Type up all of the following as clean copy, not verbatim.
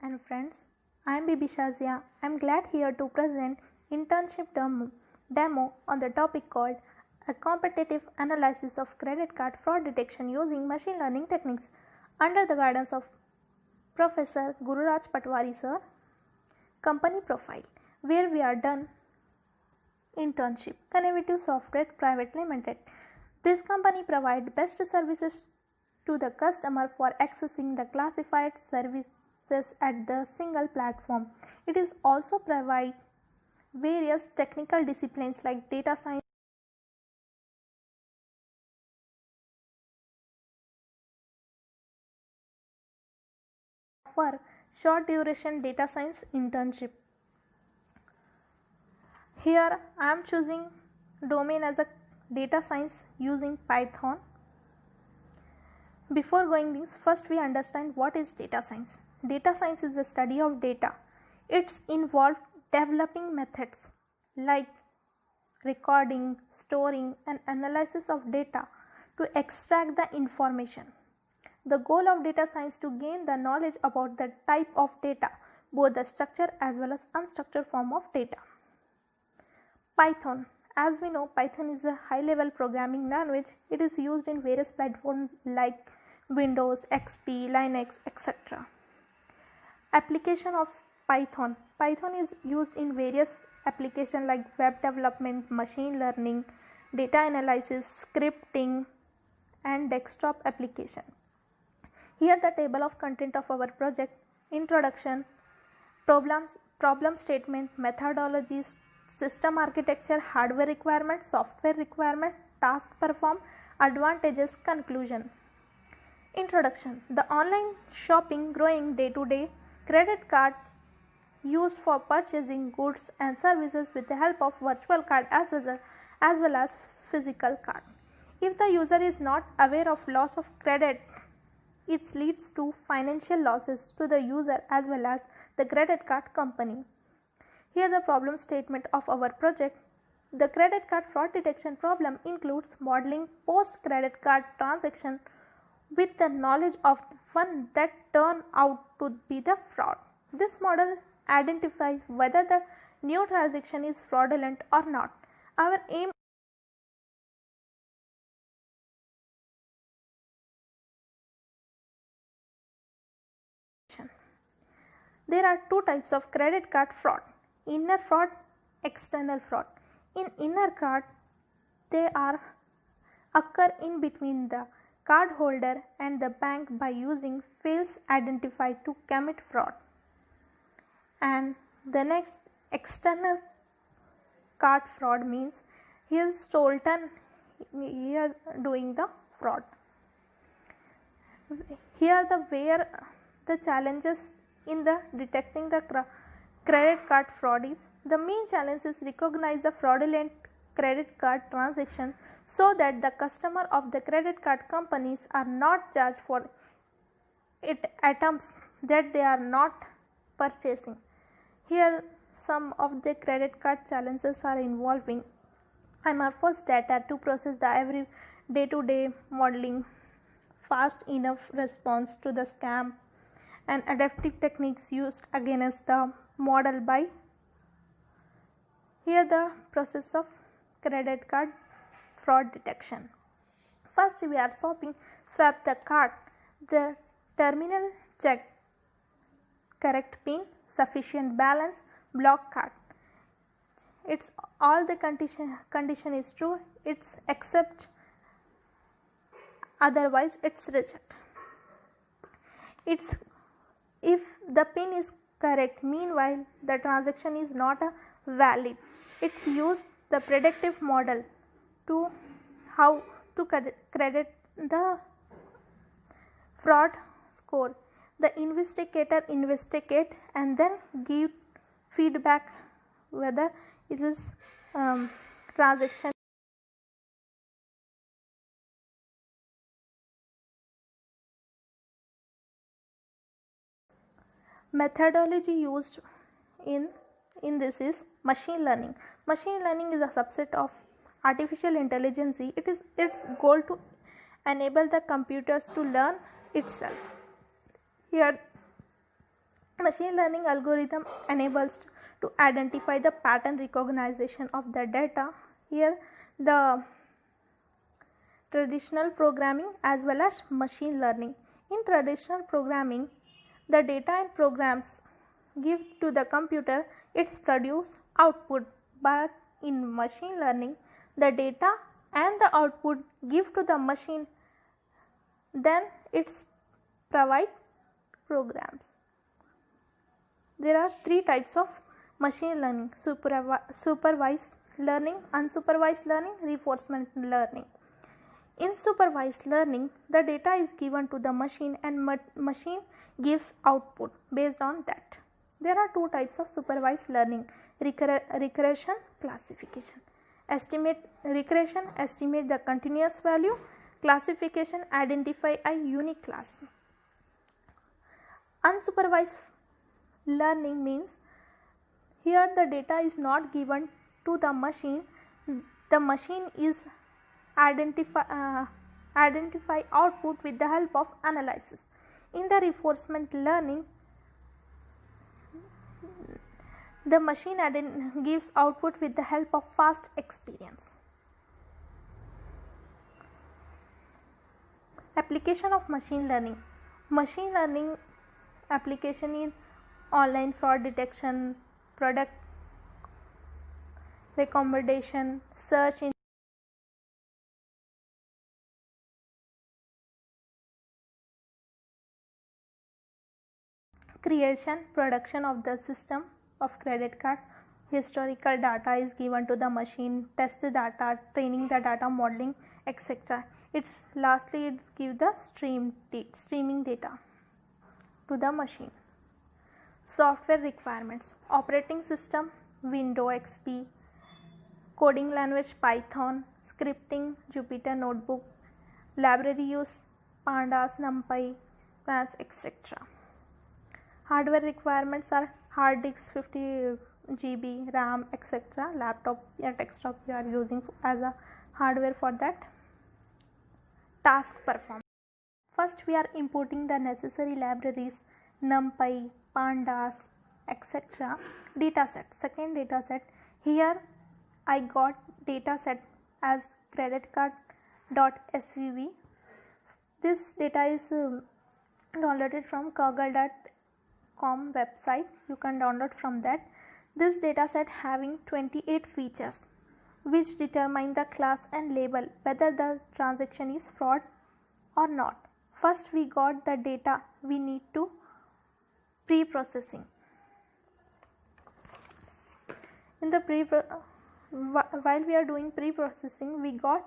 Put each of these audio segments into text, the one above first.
and friends. I am Bibi Shazia. I am glad here to present internship demo on the topic called a competitive analysis of credit card fraud detection using machine learning techniques under the guidance of Professor Gururaj Patwari sir. Company profile, where we are done internship. Connevative Software Private Limited. This company provides best services to the customer for accessing the classified services at the single platform. It is also provide various technical disciplines like data science, for short duration data science internship. Here I am choosing domain as a data science using Python. Before going this, first we understand what is data science. Data science is the study of data. It's involved developing methods like recording, storing and analysis of data to extract the information. The goal of data science is to gain the knowledge about the type of data, both the structure as well as unstructured form of data. Python. As we know, Python is a high-level programming language. It is used in various platforms like Windows, XP, Linux, etc. Application of Python. Python is used in various applications like web development, machine learning, data analysis, scripting, and desktop application. Here the table of content of our project: introduction, problem statement, methodologies, system architecture, hardware requirement, software requirement, task performed, advantages, conclusion. Introduction. The online shopping growing day to day, credit card used for purchasing goods and services with the help of virtual card as well as physical card. If the user is not aware of loss of credit, it leads to financial losses to the user as well as the credit card company. Here the problem statement of our project. The credit card fraud detection problem includes modeling post credit card transaction with the knowledge of one that turn out to be the fraud. This model identifies whether the new transaction is fraudulent or not. Our aim There are two types of credit card fraud: inner fraud, external fraud. In inner card, they occur in between the cardholder and the bank by using fields identified to commit fraud. And the next, external card fraud means here Stolten here doing the fraud. Here where the challenges in the detecting the credit card fraud is: the main challenge is recognize the fraudulent credit card transaction so that the customer of the credit card companies are not charged for it items that they are not purchasing. Here some of the credit card challenges are involving amorphous data to process the every day-to-day modeling, fast enough response to the scam, and adaptive techniques used against the model by. Here the process of credit card fraud detection. First we are swap the card, the terminal check correct pin, sufficient balance, block card. It's all the condition is true, it's accept, otherwise it's reject. It's if the pin is correct, meanwhile the transaction is not valid. It used the predictive model to how to credit the fraud score. The investigator investigate and then give feedback whether it is transaction. Methodology used in this is machine learning. Machine learning is a subset of artificial intelligence. It is its goal to enable the computers to learn itself. Here Machine learning algorithm enables to identify the pattern recognition of the data. Here the traditional programming as well as machine learning. In traditional programming, the data and programs give to the computer its produce output, but in machine learning, the data and the output give to the machine, then it's provide programs. There are three types of machine learning: supervised learning, unsupervised learning, reinforcement learning. In supervised learning, the data is given to the machine and machine gives output based on that. There are two types of supervised learning: regression, classification. Regression estimate the continuous value, classification identify a unique class. Unsupervised learning means here the data is not given to the machine is identify output with the help of analysis. In the reinforcement learning, the machine gives output with the help of past experience. Application of machine learning. Machine learning application in online fraud detection, product recommendation, search engine creation, production of the system of credit card. Historical data is given to the machine, test data, training the data, modeling, etc. Lastly it gives the streaming data to the machine. Software requirements: operating system Windows XP, coding language Python, scripting Jupyter Notebook, library use Pandas, NumPy, plans, etc. Hardware requirements are hard disk 50 GB, RAM, etc. Laptop or desktop you are using as a hardware for that. Task performance. First we are importing the necessary libraries NumPy, Pandas, etc. Dataset. Second dataset. Here I got dataset as credit card.svv. This data is downloaded from kaggle.com website. You can download from that. This dataset having 28 features which determine the class and label whether the transaction is fraud or not. First we got the data we need to pre-processing. In the while we are doing pre-processing, we got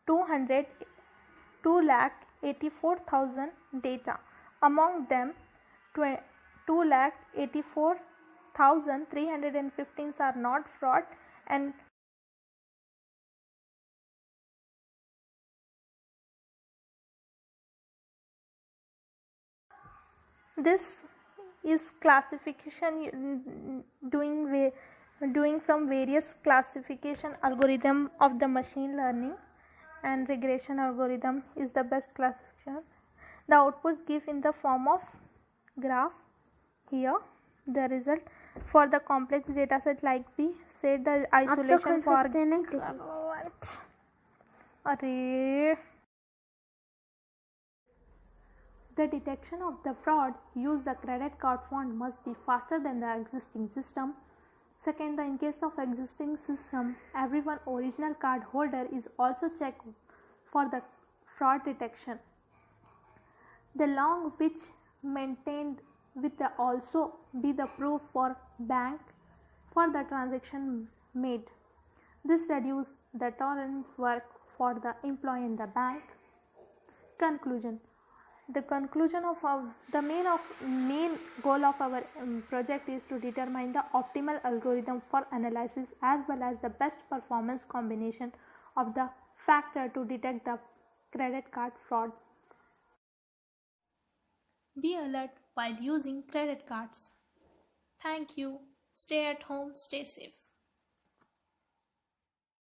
2,84,000 data. Among them 2,84,315 are not fraud and this is classification doing from various classification algorithm of the machine learning, and regression algorithm is the best classification. The output given in the form of graph. Here the result for the complex dataset, like we said, the isolation for the detection of the fraud use the credit card font must be faster than the existing system. Second, in case of existing system, everyone original card holder is also checked for the fraud detection. The long which maintained with the also be the proof for bank for the transaction made. This reduces the tolerance work for the employee in the bank. Conclusion. The conclusion of the main goal of our project is to determine the optimal algorithm for analysis as well as the best performance combination of the factor to detect the credit card fraud. Be alert while using credit cards. Thank you. Stay at home, stay safe.